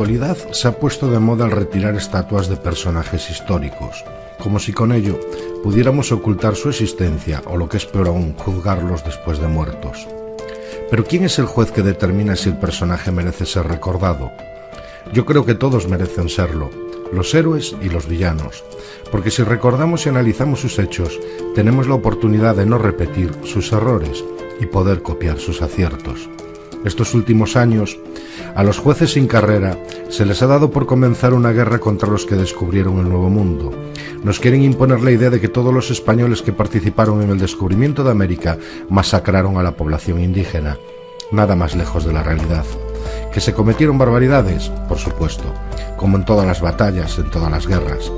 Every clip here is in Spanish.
actualidad se ha puesto de moda el retirar estatuas de personajes históricos, como si con ello pudiéramos ocultar su existencia o, lo que es peor aún, juzgarlos después de muertos. Pero ¿quién es el juez que determina si el personaje merece ser recordado? Yo creo que todos merecen serlo, los héroes y los villanos, porque si recordamos y analizamos sus hechos, tenemos la oportunidad de no repetir sus errores y poder copiar sus aciertos. Estos últimos años, a los jueces sin carrera se les ha dado por comenzar una guerra contra los que descubrieron el Nuevo Mundo. Nos quieren imponer la idea de que todos los españoles que participaron en el descubrimiento de América masacraron a la población indígena. Nada más lejos de la realidad. ¿Que se cometieron barbaridades? Por supuesto, como en todas las batallas, en todas las guerras.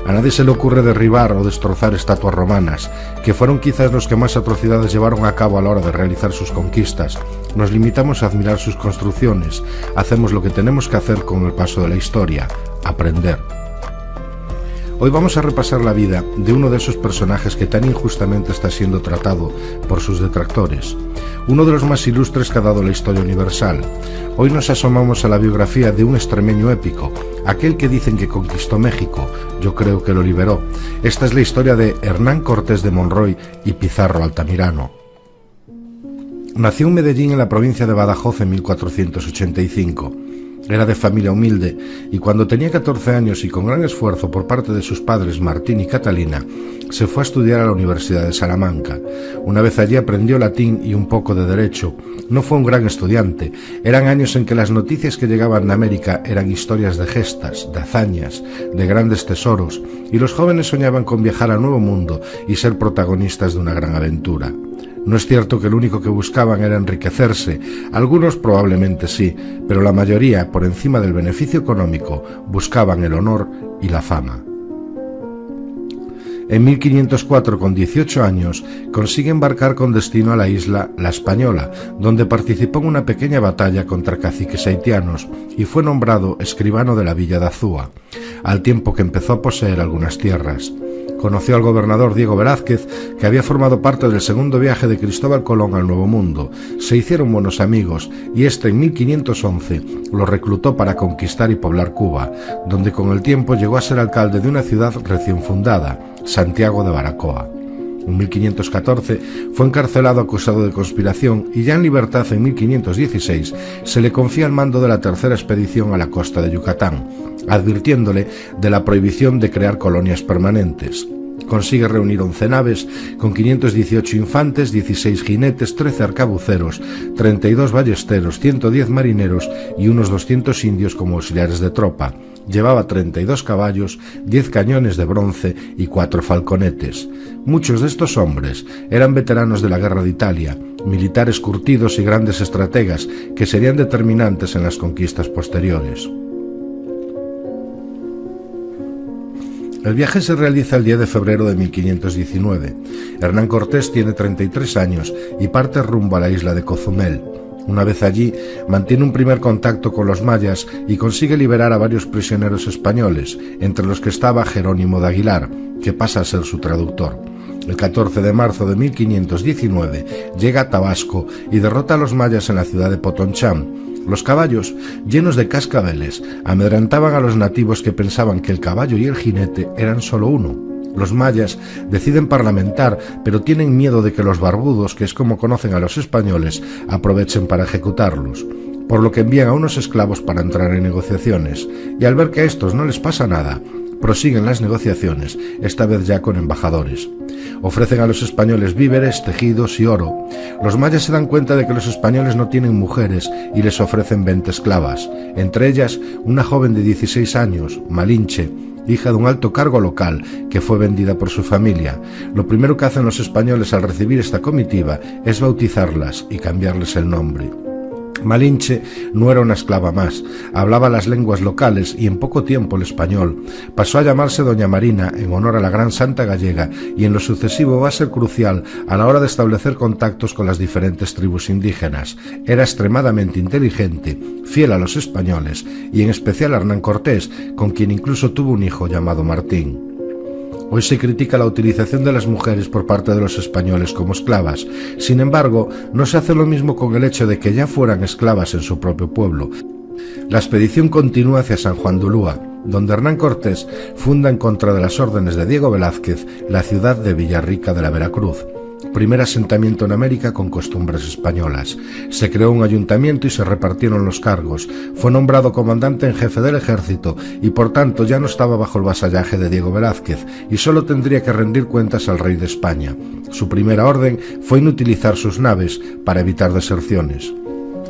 A nadie se le ocurre derribar o destrozar estatuas romanas, que fueron quizás los que más atrocidades llevaron a cabo a la hora de realizar sus conquistas. Nos limitamos a admirar sus construcciones, hacemos lo que tenemos que hacer con el paso de la historia, aprender. Hoy vamos a repasar la vida de uno de esos personajes que tan injustamente está siendo tratado por sus detractores, uno de los más ilustres que ha dado la historia universal. Hoy nos asomamos a la biografía de un extremeño épico, aquel que dicen que conquistó México, yo creo que lo liberó. Esta es la historia de Hernán Cortés de Monroy y Pizarro Altamirano. Nació en Medellín, en la provincia de Badajoz, en 1485. Era de familia humilde y cuando tenía 14 años y con gran esfuerzo por parte de sus padres Martín y Catalina, se fue a estudiar a la Universidad de Salamanca. Una vez allí aprendió latín y un poco de derecho. No fue un gran estudiante. Eran años en que las noticias que llegaban de América eran historias de gestas, de hazañas, de grandes tesoros, y los jóvenes soñaban con viajar al Nuevo Mundo y ser protagonistas de una gran aventura. No es cierto que lo único que buscaban era enriquecerse, algunos probablemente sí, pero la mayoría, por encima del beneficio económico, buscaban el honor y la fama. En 1504, con 18 años, consigue embarcar con destino a la isla La Española, donde participó en una pequeña batalla contra caciques haitianos y fue nombrado escribano de la villa de Azúa, al tiempo que empezó a poseer algunas tierras. Conoció al gobernador Diego Velázquez, que había formado parte del segundo viaje de Cristóbal Colón al Nuevo Mundo. Se hicieron buenos amigos y este en 1511 lo reclutó para conquistar y poblar Cuba, donde con el tiempo llegó a ser alcalde de una ciudad recién fundada, Santiago de Baracoa. En 1514 fue encarcelado acusado de conspiración y ya en libertad en 1516 se le confía el mando de la tercera expedición a la costa de Yucatán, advirtiéndole de la prohibición de crear colonias permanentes. Consigue reunir 11 naves con 518 infantes, 16 jinetes, 13 arcabuceros, 32 ballesteros, 110 marineros y unos 200 indios como auxiliares de tropa. Llevaba 32 caballos, 10 cañones de bronce y 4 falconetes. Muchos de estos hombres eran veteranos de la Guerra de Italia, militares curtidos y grandes estrategas que serían determinantes en las conquistas posteriores. El viaje se realiza el 10 de febrero de 1519. Hernán Cortés tiene 33 años y parte rumbo a la isla de Cozumel. Una vez allí, mantiene un primer contacto con los mayas y consigue liberar a varios prisioneros españoles, entre los que estaba Jerónimo de Aguilar, que pasa a ser su traductor. El 14 de marzo de 1519 llega a Tabasco y derrota a los mayas en la ciudad de Potonchán. Los caballos, llenos de cascabeles, amedrentaban a los nativos que pensaban que el caballo y el jinete eran solo uno. Los mayas deciden parlamentar, pero tienen miedo de que los barbudos, que es como conocen a los españoles, aprovechen para ejecutarlos, por lo que envían a unos esclavos para entrar en negociaciones, y al ver que a estos no les pasa nada, prosiguen las negociaciones, esta vez ya con embajadores. Ofrecen a los españoles víveres, tejidos y oro. Los mayas se dan cuenta de que los españoles no tienen mujeres y les ofrecen 20 esclavas, entre ellas una joven de 16 años, Malinche, hija de un alto cargo local que fue vendida por su familia. Lo primero que hacen los españoles al recibir esta comitiva es bautizarlas y cambiarles el nombre. Malinche no era una esclava más, hablaba las lenguas locales y en poco tiempo el español. Pasó a llamarse Doña Marina en honor a la gran santa gallega y en lo sucesivo va a ser crucial a la hora de establecer contactos con las diferentes tribus indígenas. Era extremadamente inteligente, fiel a los españoles y en especial a Hernán Cortés, con quien incluso tuvo un hijo llamado Martín. Hoy se critica la utilización de las mujeres por parte de los españoles como esclavas. Sin embargo, no se hace lo mismo con el hecho de que ya fueran esclavas en su propio pueblo. La expedición continúa hacia San Juan de Ulúa, donde Hernán Cortés funda en contra de las órdenes de Diego Velázquez la ciudad de Villarrica de la Veracruz, primer asentamiento en América con costumbres españolas. Se creó un ayuntamiento y se repartieron los cargos. Fue nombrado comandante en jefe del ejército y por tanto ya no estaba bajo el vasallaje de Diego Velázquez y solo tendría que rendir cuentas al rey de España. Su primera orden fue inutilizar sus naves para evitar deserciones.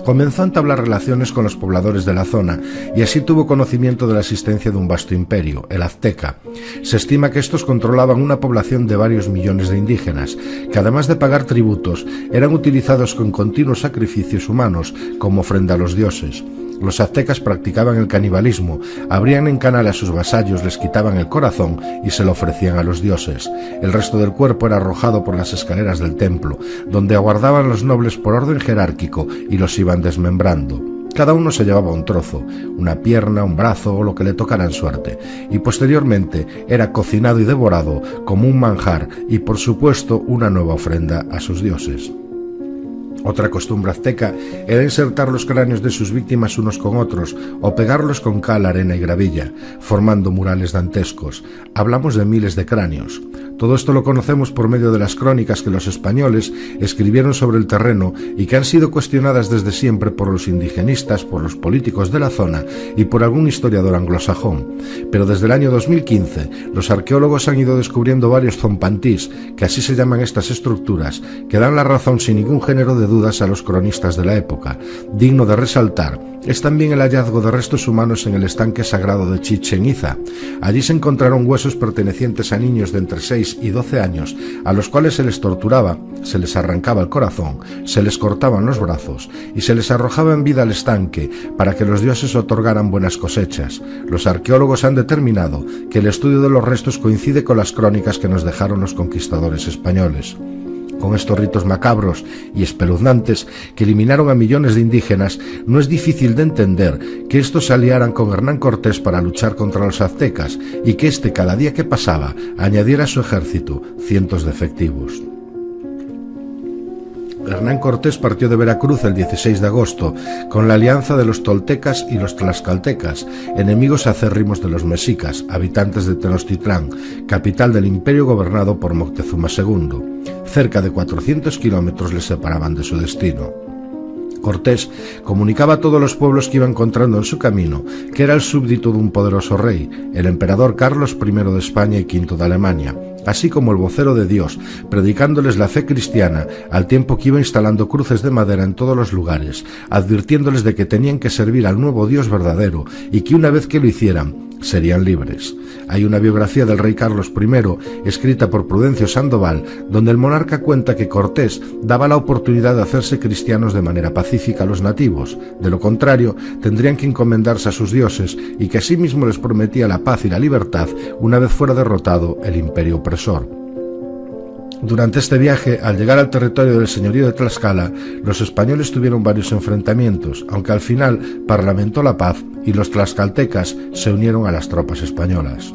Comenzó a entablar relaciones con los pobladores de la zona y así tuvo conocimiento de la existencia de un vasto imperio, el azteca. Se estima que estos controlaban una población de varios millones de indígenas, que además de pagar tributos, eran utilizados con continuos sacrificios humanos como ofrenda a los dioses. Los aztecas practicaban el canibalismo, abrían en canal a sus vasallos, les quitaban el corazón y se lo ofrecían a los dioses. El resto del cuerpo era arrojado por las escaleras del templo, donde aguardaban los nobles por orden jerárquico y los iban desmembrando. Cada uno se llevaba un trozo, una pierna, un brazo o lo que le tocara en suerte, y posteriormente era cocinado y devorado como un manjar y por supuesto una nueva ofrenda a sus dioses. Otra costumbre azteca era insertar los cráneos de sus víctimas unos con otros o pegarlos con cal, arena y gravilla, formando murales dantescos. Hablamos de miles de cráneos. Todo esto lo conocemos por medio de las crónicas que los españoles escribieron sobre el terreno y que han sido cuestionadas desde siempre por los indigenistas, por los políticos de la zona y por algún historiador anglosajón. Pero desde el año 2015 los arqueólogos han ido descubriendo varios zompantís, que así se llaman estas estructuras, que dan la razón sin ningún género de dudas a los cronistas de la época. Digno de resaltar es también el hallazgo de restos humanos en el estanque sagrado de Chichén Itzá. Allí se encontraron huesos pertenecientes a niños de entre 6 y 12 años, a los cuales se les torturaba, se les arrancaba el corazón, se les cortaban los brazos y se les arrojaba en vida al estanque para que los dioses otorgaran buenas cosechas. Los arqueólogos han determinado que el estudio de los restos coincide con las crónicas que nos dejaron los conquistadores españoles. Con estos ritos macabros y espeluznantes que eliminaron a millones de indígenas, no es difícil de entender que estos se aliaran con Hernán Cortés para luchar contra los aztecas y que éste, cada día que pasaba, añadiera a su ejército cientos de efectivos. Hernán Cortés partió de Veracruz el 16 de agosto con la alianza de los toltecas y los tlaxcaltecas, enemigos acérrimos de los mexicas, habitantes de Tenochtitlán, capital del imperio gobernado por Moctezuma II. Cerca de 400 kilómetros les separaban de su destino. Cortés comunicaba a todos los pueblos que iba encontrando en su camino que era el súbdito de un poderoso rey, el emperador Carlos I de España y V de Alemania, así como el vocero de Dios, predicándoles la fe cristiana al tiempo que iba instalando cruces de madera en todos los lugares, advirtiéndoles de que tenían que servir al nuevo Dios verdadero y que una vez que lo hicieran, serían libres. Hay una biografía del rey Carlos I, escrita por Prudencio Sandoval, donde el monarca cuenta que Cortés daba la oportunidad de hacerse cristianos de manera pacífica a los nativos. De lo contrario, tendrían que encomendarse a sus dioses y que asimismo les prometía la paz y la libertad una vez fuera derrotado el imperio opresor. Durante este viaje, al llegar al territorio del señorío de Tlaxcala, los españoles tuvieron varios enfrentamientos, aunque al final parlamentó la paz y los tlaxcaltecas se unieron a las tropas españolas.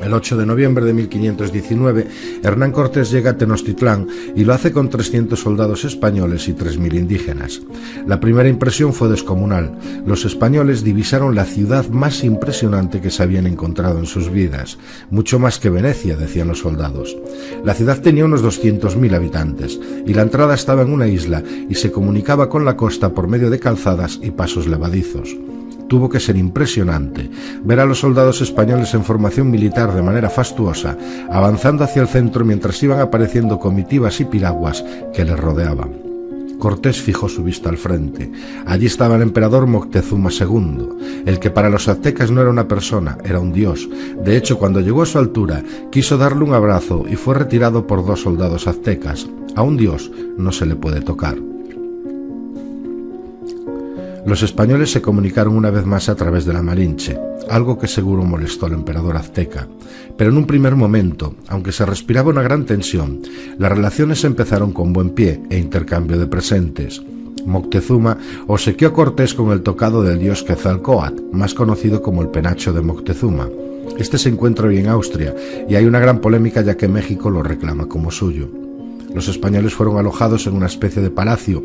El 8 de noviembre de 1519, Hernán Cortés llega a Tenochtitlán y lo hace con 300 soldados españoles y 3.000 indígenas. La primera impresión fue descomunal. Los españoles divisaron la ciudad más impresionante que se habían encontrado en sus vidas, mucho más que Venecia, decían los soldados. La ciudad tenía unos 200.000 habitantes y la entrada estaba en una isla y se comunicaba con la costa por medio de calzadas y pasos levadizos. Tuvo que ser impresionante ver a los soldados españoles en formación militar de manera fastuosa, avanzando hacia el centro mientras iban apareciendo comitivas y piraguas que les rodeaban. Cortés fijó su vista al frente. Allí estaba el emperador Moctezuma II, el que para los aztecas no era una persona, era un dios. De hecho, cuando llegó a su altura, quiso darle un abrazo y fue retirado por 2 soldados aztecas. A un dios no se le puede tocar. Los españoles se comunicaron una vez más a través de la Malinche, algo que seguro molestó al emperador azteca. Pero en un primer momento, aunque se respiraba una gran tensión, las relaciones empezaron con buen pie e intercambio de presentes. Moctezuma obsequió a Cortés con el tocado del dios Quetzalcóatl, más conocido como el penacho de Moctezuma. Este se encuentra hoy en Austria y hay una gran polémica ya que México lo reclama como suyo. Los españoles fueron alojados en una especie de palacio.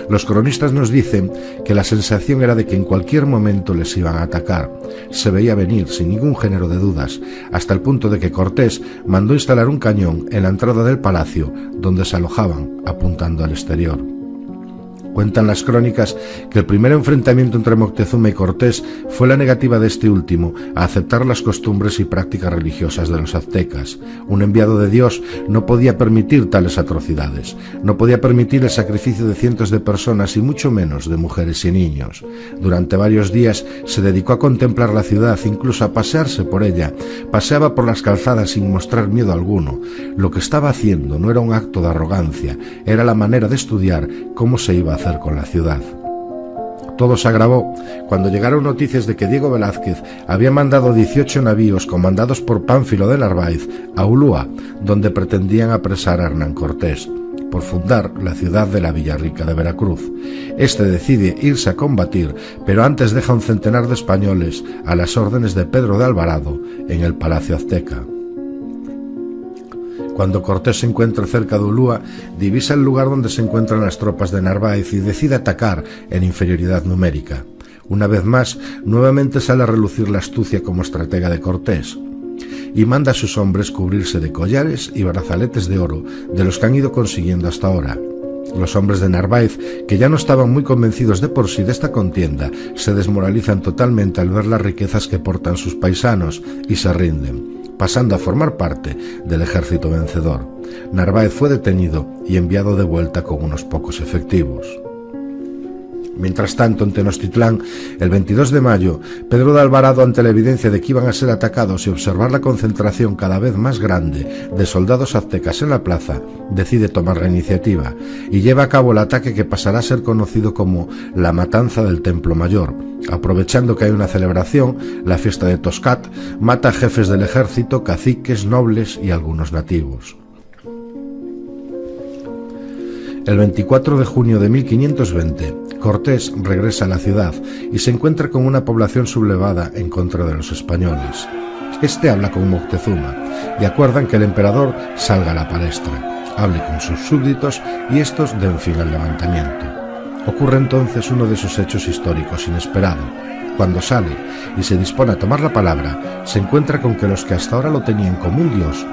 Los cronistas nos dicen que la sensación era de que en cualquier momento les iban a atacar. Se veía venir sin ningún género de dudas, hasta el punto de que Cortés mandó instalar un cañón en la entrada del palacio donde se alojaban, apuntando al exterior. Cuentan las crónicas que el primer enfrentamiento entre Moctezuma y Cortés fue la negativa de este último a aceptar las costumbres y prácticas religiosas de los aztecas. Un enviado de Dios no podía permitir tales atrocidades, no podía permitir el sacrificio de cientos de personas y mucho menos de mujeres y niños. Durante varios días se dedicó a contemplar la ciudad, incluso a pasearse por ella. Paseaba por las calzadas sin mostrar miedo alguno. Lo que estaba haciendo no era un acto de arrogancia, era la manera de estudiar cómo se iba a hacer con la ciudad. Todo se agravó cuando llegaron noticias de que Diego Velázquez había mandado 18 navíos comandados por Pánfilo de Narváez a Ulúa, donde pretendían apresar a Hernán Cortés por fundar la ciudad de la Villarrica de Veracruz. Este decide irse a combatir, pero antes deja un centenar de españoles a las órdenes de Pedro de Alvarado en el Palacio Azteca. Cuando Cortés se encuentra cerca de Ulúa, divisa el lugar donde se encuentran las tropas de Narváez y decide atacar en inferioridad numérica. Una vez más, nuevamente sale a relucir la astucia como estratega de Cortés, y manda a sus hombres cubrirse de collares y brazaletes de oro de los que han ido consiguiendo hasta ahora. Los hombres de Narváez, que ya no estaban muy convencidos de por sí de esta contienda, se desmoralizan totalmente al ver las riquezas que portan sus paisanos y se rinden, pasando a formar parte del ejército vencedor. Narváez fue detenido y enviado de vuelta con unos pocos efectivos. Mientras tanto, en Tenochtitlán, el 22 de mayo, Pedro de Alvarado, ante la evidencia de que iban a ser atacados y observar la concentración cada vez más grande de soldados aztecas en la plaza, decide tomar la iniciativa y lleva a cabo el ataque que pasará a ser conocido como la Matanza del Templo Mayor. Aprovechando que hay una celebración, la fiesta de Toscat, mata a jefes del ejército, caciques, nobles y algunos nativos. El 24 de junio de 1520, Cortés regresa a la ciudad y se encuentra con una población sublevada en contra de los españoles. Este habla con Moctezuma y acuerdan que el emperador salga a la palestra, hable con sus súbditos y estos den fin al levantamiento. Ocurre entonces uno de esos hechos históricos inesperado. Cuando sale y se dispone a tomar la palabra, se encuentra con que los que hasta ahora lo tenían como un dios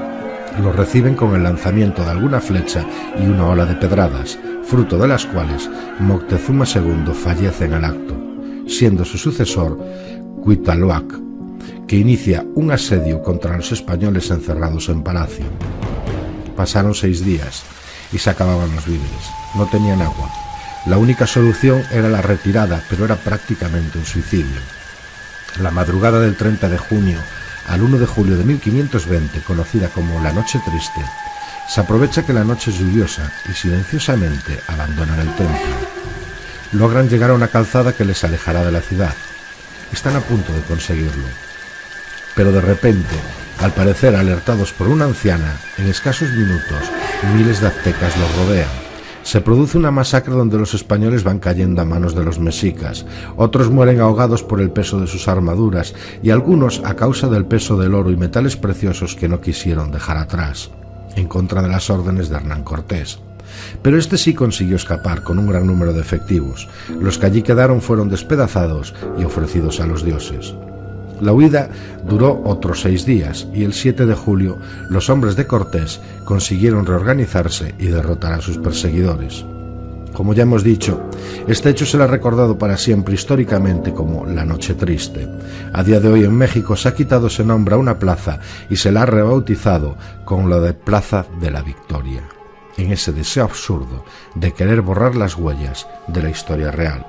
lo reciben con el lanzamiento de alguna flecha y una ola de pedradas, fruto de las cuales Moctezuma II fallece en el acto, siendo su sucesor Cuitláhuac, que inicia un asedio contra los españoles encerrados en palacio. Pasaron 6 días y se acababan los víveres. No tenían agua. La única solución era la retirada, pero era prácticamente un suicidio. La madrugada del 30 de junio al 1 de julio de 1520, conocida como la Noche Triste, se aprovecha que la noche es lluviosa y silenciosamente abandonan el templo. Logran llegar a una calzada que les alejará de la ciudad. Están a punto de conseguirlo. Pero de repente, al parecer alertados por una anciana, en escasos minutos, miles de aztecas los rodean. Se produce una masacre donde los españoles van cayendo a manos de los mexicas, otros mueren ahogados por el peso de sus armaduras y algunos a causa del peso del oro y metales preciosos que no quisieron dejar atrás, en contra de las órdenes de Hernán Cortés. Pero este sí consiguió escapar con un gran número de efectivos. Los que allí quedaron fueron despedazados y ofrecidos a los dioses. La huida duró otros 6 días y el 7 de julio los hombres de Cortés consiguieron reorganizarse y derrotar a sus perseguidores. Como ya hemos dicho, este hecho se le ha recordado para siempre históricamente como la Noche Triste. A día de hoy en México se ha quitado ese nombre a una plaza y se la ha rebautizado con la de Plaza de la Victoria, en ese deseo absurdo de querer borrar las huellas de la historia real.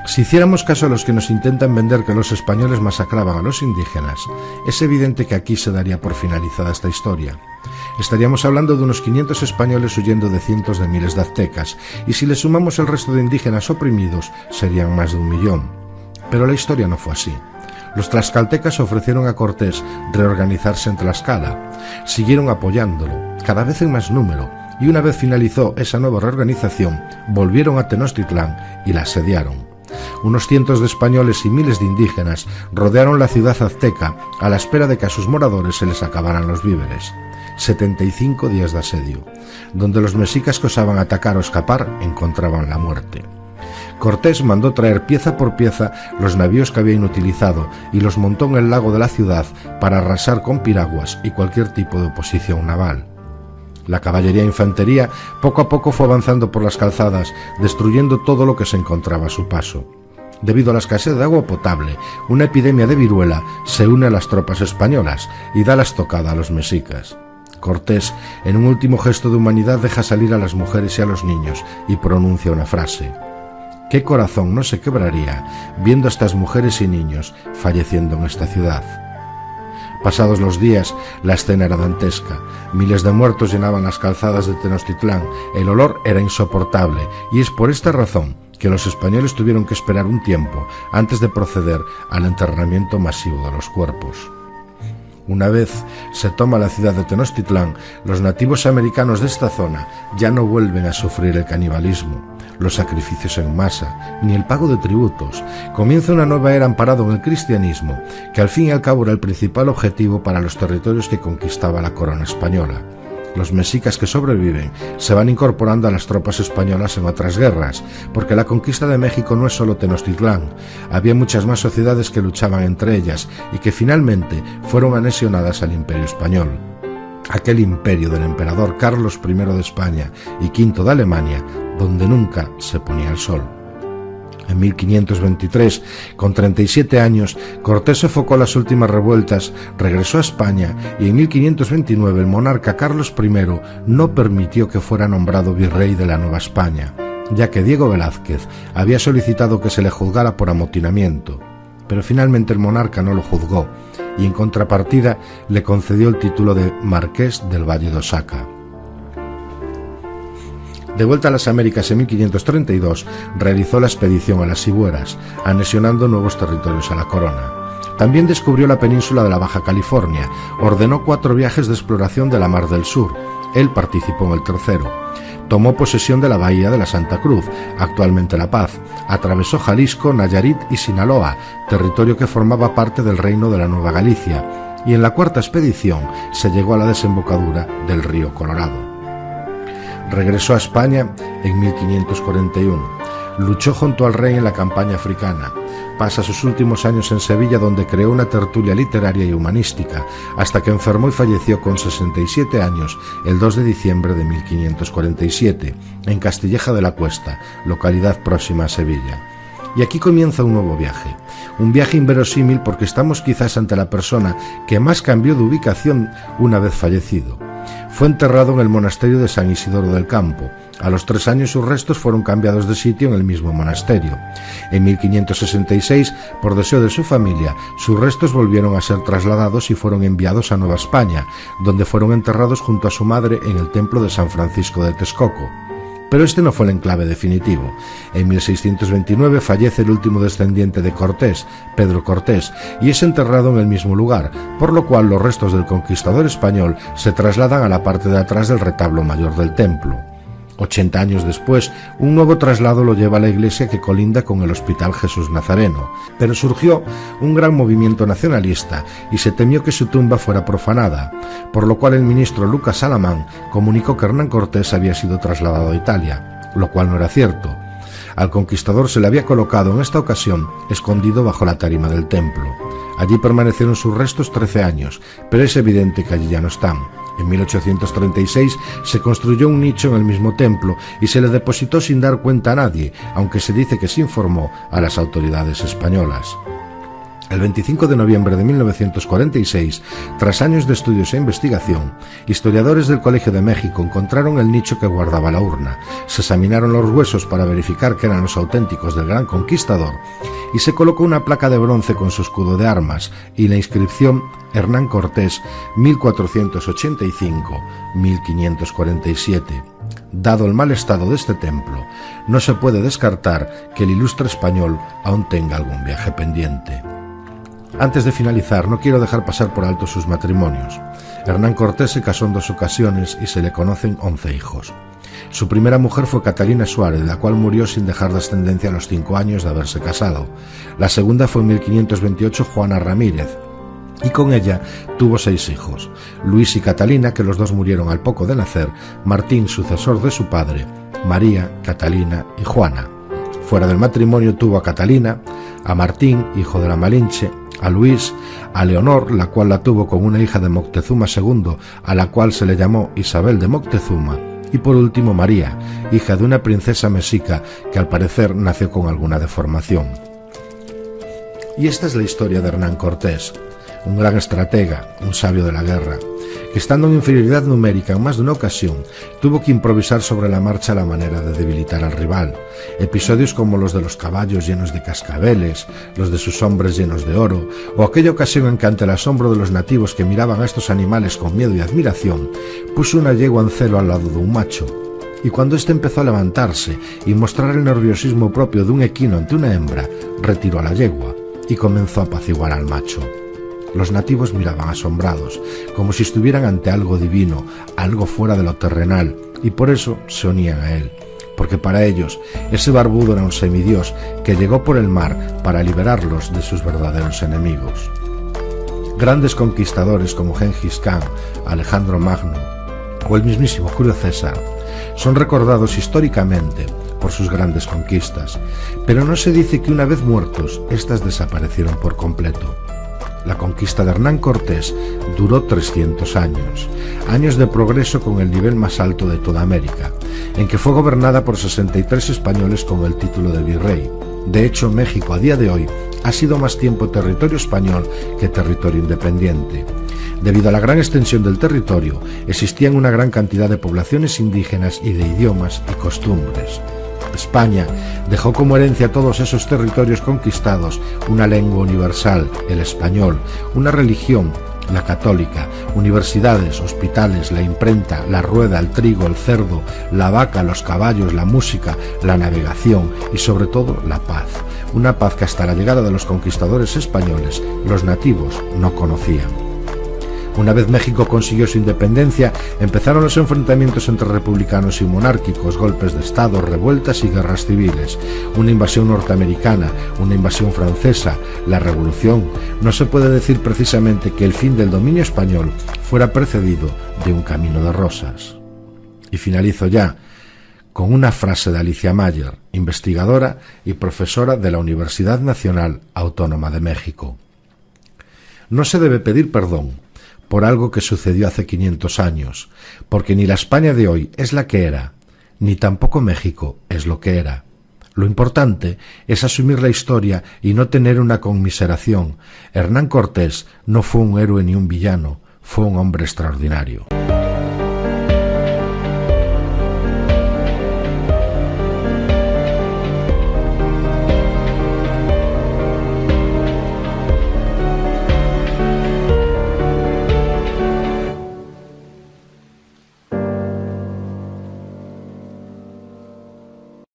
Si hiciéramos caso a los que nos intentan vender que los españoles masacraban a los indígenas, es evidente que aquí se daría por finalizada esta historia. Estaríamos hablando de unos 500 españoles huyendo de cientos de miles de aztecas, y si le sumamos el resto de indígenas oprimidos, serían más de 1 millón. Pero la historia no fue así. Los tlaxcaltecas ofrecieron a Cortés reorganizarse en Tlaxcala. Siguieron apoyándolo, cada vez en más número, y una vez finalizó esa nueva reorganización, volvieron a Tenochtitlán y la asediaron. unos cientos de españoles y miles de indígenas rodearon la ciudad azteca a la espera de que a sus moradores se les acabaran los víveres. 75 días de asedio, donde los mexicas que osaban atacar o escapar encontraban la muerte. Cortés mandó traer pieza por pieza los navíos que había inutilizado y los montó en el lago de la ciudad para arrasar con piraguas y cualquier tipo de oposición naval. La caballería e infantería poco a poco fue avanzando por las calzadas, destruyendo todo lo que se encontraba a su paso. Debido a la escasez de agua potable, una epidemia de viruela se une a las tropas españolas y da la estocada a los mexicas. Cortés, en un último gesto de humanidad, deja salir a las mujeres y a los niños y pronuncia una frase: ¿qué corazón no se quebraría viendo a estas mujeres y niños falleciendo en esta ciudad? Pasados los días, la escena era dantesca. Miles de muertos llenaban las calzadas de Tenochtitlán, el olor era insoportable, y es por esta razón que los españoles tuvieron que esperar un tiempo antes de proceder al enterramiento masivo de los cuerpos. Una vez se toma la ciudad de Tenochtitlán, los nativos americanos de esta zona ya no vuelven a sufrir el canibalismo, los sacrificios en masa, ni el pago de tributos. Comienza una nueva era amparado en el cristianismo, que al fin y al cabo era el principal objetivo para los territorios que conquistaba la corona española. Los mexicas que sobreviven se van incorporando a las tropas españolas en otras guerras, porque la conquista de México no es solo Tenochtitlán. Había muchas más sociedades que luchaban entre ellas y que finalmente fueron anexionadas al Imperio Español. Aquel imperio del emperador Carlos I de España y V de Alemania, donde nunca se ponía el sol. En 1523, con 37 años, Cortés sofocó las últimas revueltas, regresó a España y en 1529 el monarca Carlos I no permitió que fuera nombrado virrey de la Nueva España, ya que Diego Velázquez había solicitado que se le juzgara por amotinamiento, pero finalmente el monarca no lo juzgó y en contrapartida le concedió el título de Marqués del Valle de Osaca. De vuelta a las Américas en 1532, realizó la expedición a las Sigüeras, anexionando nuevos territorios a la corona. También descubrió la península de la Baja California, ordenó 4 viajes de exploración de la Mar del Sur. Él participó en el tercero. Tomó posesión de la bahía de la Santa Cruz, actualmente La Paz. Atravesó Jalisco, Nayarit y Sinaloa, territorio que formaba parte del reino de la Nueva Galicia. Y en la 4ª expedición se llegó a la desembocadura del río Colorado. Regresó a España en 1541. Luchó junto al rey en la campaña africana. Pasa sus últimos años en Sevilla, donde creó una tertulia literaria y humanística, hasta que enfermó y falleció con 67 años el 2 de diciembre de 1547, en Castilleja de la Cuesta, localidad próxima a Sevilla. Y aquí comienza un nuevo viaje. Un viaje inverosímil porque estamos quizás ante la persona que más cambió de ubicación una vez fallecido. Fue enterrado en el monasterio de San Isidoro del Campo. A los 3 años sus restos fueron cambiados de sitio en el mismo monasterio. En 1566, por deseo de su familia, sus restos volvieron a ser trasladados y fueron enviados a Nueva España, donde fueron enterrados junto a su madre en el templo de San Francisco de Texcoco. Pero este no fue el enclave definitivo. En 1629 fallece el último descendiente de Cortés, Pedro Cortés, y es enterrado en el mismo lugar, por lo cual los restos del conquistador español se trasladan a la parte de atrás del retablo mayor del templo. 80 años después, un nuevo traslado lo lleva a la iglesia que colinda con el Hospital Jesús Nazareno, pero surgió un gran movimiento nacionalista y se temió que su tumba fuera profanada, por lo cual el ministro Lucas Alamán comunicó que Hernán Cortés había sido trasladado a Italia, lo cual no era cierto. Al conquistador se le había colocado en esta ocasión escondido bajo la tarima del templo. Allí permanecieron sus restos 13 años, pero es evidente que allí ya no están. En 1836 se construyó un nicho en el mismo templo y se le depositó sin dar cuenta a nadie, aunque se dice que se informó a las autoridades españolas. El 25 de noviembre de 1946, tras años de estudios e investigación, historiadores del Colegio de México encontraron el nicho que guardaba la urna, se examinaron los huesos para verificar que eran los auténticos del gran conquistador y se colocó una placa de bronce con su escudo de armas y la inscripción Hernán Cortés 1485-1547. Dado el mal estado de este templo, no se puede descartar que el ilustre español aún tenga algún viaje pendiente. Antes de finalizar, no quiero dejar pasar por alto sus matrimonios. Hernán Cortés se casó en 2 ocasiones y se le conocen 11 hijos. Su primera mujer fue Catalina Suárez, la cual murió sin dejar descendencia a los 5 años de haberse casado. La segunda fue en 1528 Juana Ramírez, y con ella tuvo 6 hijos: Luis y Catalina, que los dos murieron al poco de nacer, Martín, sucesor de su padre, María, Catalina y Juana. Fuera del matrimonio tuvo a Catalina, a Martín, hijo de la Malinche, a Luis, a Leonor, la cual la tuvo con una hija de Moctezuma II, a la cual se le llamó Isabel de Moctezuma, y por último María, hija de una princesa mexica que al parecer nació con alguna deformación. Y esta es la historia de Hernán Cortés, un gran estratega, un sabio de la guerra, que estando en inferioridad numérica en más de una ocasión, tuvo que improvisar sobre la marcha la manera de debilitar al rival. Episodios como los de los caballos llenos de cascabeles, los de sus hombres llenos de oro, o aquella ocasión en que ante el asombro de los nativos que miraban a estos animales con miedo y admiración, puso una yegua en celo al lado de un macho. Y cuando éste empezó a levantarse y mostrar el nerviosismo propio de un equino ante una hembra, retiró a la yegua y comenzó a apaciguar al macho. Los nativos miraban asombrados, como si estuvieran ante algo divino, algo fuera de lo terrenal, y por eso se unían a él, porque para ellos ese barbudo era un semidios que llegó por el mar para liberarlos de sus verdaderos enemigos. Grandes conquistadores como Gengis Khan, Alejandro Magno o el mismísimo Julio César son recordados históricamente por sus grandes conquistas, pero no se dice que una vez muertos, éstas desaparecieron por completo. La conquista de Hernán Cortés duró 300 años, años de progreso con el nivel más alto de toda América, en que fue gobernada por 63 españoles con el título de virrey. De hecho, México a día de hoy ha sido más tiempo territorio español que territorio independiente. Debido a la gran extensión del territorio, existían una gran cantidad de poblaciones indígenas y de idiomas y costumbres. España dejó como herencia a todos esos territorios conquistados una lengua universal, el español, una religión, la católica, universidades, hospitales, la imprenta, la rueda, el trigo, el cerdo, la vaca, los caballos, la música, la navegación y sobre todo la paz. Una paz que hasta la llegada de los conquistadores españoles los nativos no conocían. Una vez México consiguió su independencia, empezaron los enfrentamientos entre republicanos y monárquicos, golpes de estado, revueltas y guerras civiles, una invasión norteamericana, una invasión francesa, la revolución. No se puede decir precisamente que el fin del dominio español fuera precedido de un camino de rosas. Y finalizo ya con una frase de Alicia Mayer, investigadora y profesora de la Universidad Nacional Autónoma de México. No se debe pedir perdón por algo que sucedió hace 500 años, porque ni la España de hoy es la que era, ni tampoco México es lo que era. Lo importante es asumir la historia y no tener una conmiseración. Hernán Cortés no fue un héroe ni un villano, fue un hombre extraordinario.